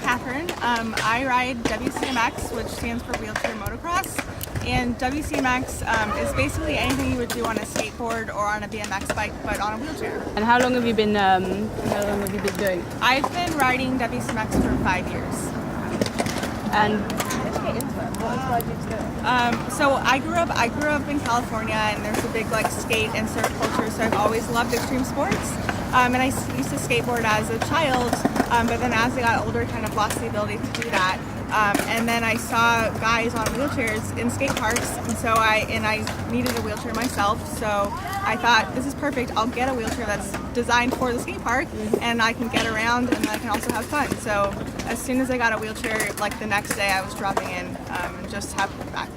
Katherine. I ride WCMX, which stands for Wheelchair Motocross. And WCMX is basically anything you would do on a skateboard or on a BMX bike, but on a wheelchair. And how long have you been doing? I've been riding WCMX for 5 years. And how did you get into it? What inspired you to do it? So I grew up in California, and there's a big skate and surf culture. So I've always loved extreme sports. And I used to skateboard as a child, but then as I got older, kind of lost the ability to do that. And then I saw guys on wheelchairs in skate parks, and so I needed a wheelchair myself. So I thought, this is perfect. I'll get a wheelchair that's designed for the skate park, and I can get around, and I can also have fun. So as soon as I got a wheelchair, the next day I was dropping in and just happy to be back.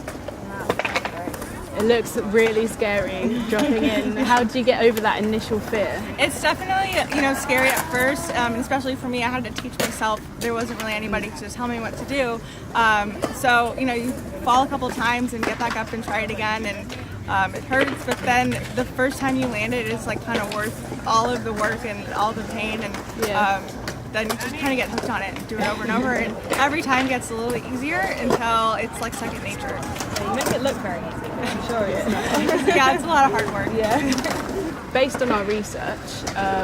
It looks really scary dropping in. How did you get over that initial fear? It's definitely scary at first, especially for me. I had to teach myself. There wasn't really anybody to just tell me what to do. So you fall a couple times and get back up and try it again, and it hurts. But then the first time you land it is kind of worth all of the work and all the pain, and then you just kind of get hooked on it and do it over and over. And every time gets a little bit easier until it's like second nature. You make it look very easy. I'm sure it is. Yeah, it's a lot of hard work. Yeah. Based on our research,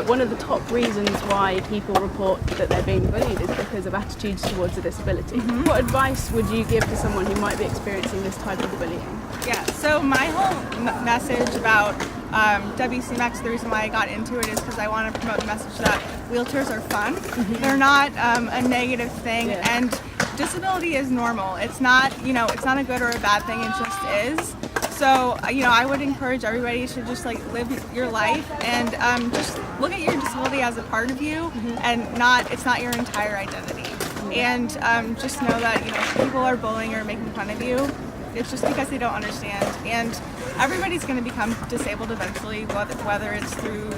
one of the top reasons why people report that they're being bullied is because of attitudes towards a disability. Mm-hmm. What advice would you give to someone who might be experiencing this type of bullying? Yeah, so my whole message about WCMX, the reason why I got into it is because I want to promote the message that wheelchairs are fun. Mm-hmm. They're not a negative thing, and disability is normal. It's not, it's not a good or a bad thing, it just is. So, I would encourage everybody to just live your life and just look at your disability as a part of you, and it's not your entire identity. And just know that, if people are bullying or making fun of you, it's just because they don't understand. And everybody's going to become disabled eventually, whether it's through,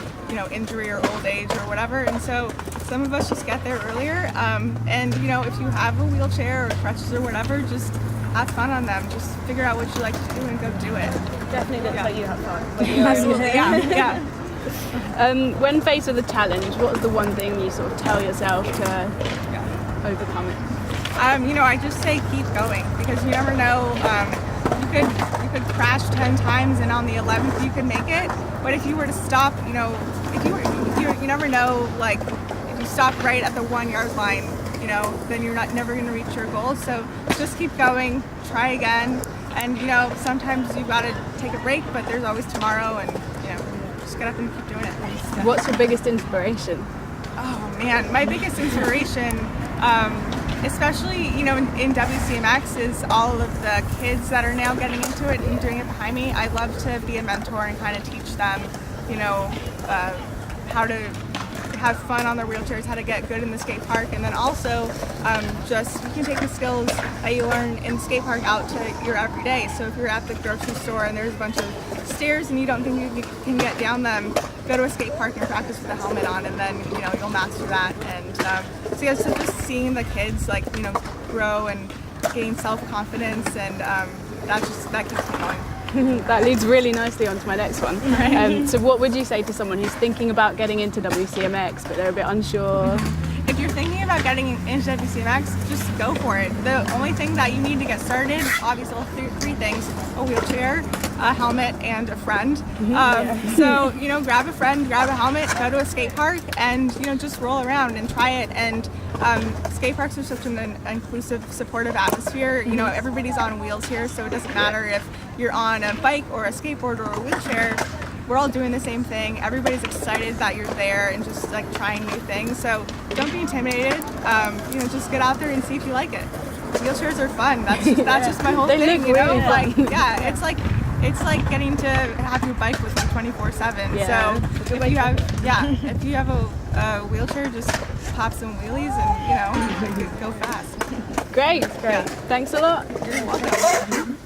injury or old age or whatever. And so some of us just get there earlier. And, if you have a wheelchair or crutches or whatever, just have fun on them. Just figure out what you like to do and go do it. Definitely looks like you have fun. Absolutely, yeah. When faced with a challenge, what's the one thing you sort of tell yourself to overcome it? I just say keep going, because you never know. You could crash 10 times and on the 11th you could make it. But if you were to stop, you never know. If you stop right at the 1 yard line, then you're never going to reach your goal. So just keep going, try again, and sometimes you got to take a break, but there's always tomorrow, and just get up and keep doing it. What's your biggest inspiration? Oh man, my biggest inspiration, especially in WCMX, is all of the kids that are now getting into it and doing it behind me. I love to be a mentor and kind of teach them, how to have fun on their wheelchairs, how to get good in the skate park, and then also you can take the skills that you learn in the skate park out to your everyday. So if you're at the grocery store and there's a bunch of stairs and you don't think you can get down them, go to a skate park and practice with a helmet on, and then you'll master that. And so just seeing the kids grow and gain self-confidence, and that keeps me going. That leads really nicely onto my next one. So what would you say to someone who's thinking about getting into WCMX but they're a bit unsure? If you're thinking about getting into WCMX, just go for it. The only thing that you need to get started, obviously three things: a wheelchair, a helmet, and a friend. So grab a friend, grab a helmet, go to a skate park, and just roll around and try it. And skate parks are such an inclusive, supportive atmosphere. Everybody's on wheels here, so it doesn't matter if you're on a bike or a skateboard or a wheelchair. We're all doing the same thing. Everybody's excited that you're there and just trying new things. So don't be intimidated. Just get out there and see if you like it. Wheelchairs are fun. That's just my whole they thing. Look really fun. It's like getting to have your bike with you 24/7. Yeah. So if you have a wheelchair, just pop some wheelies and go fast. Great. Thanks a lot. You're welcome.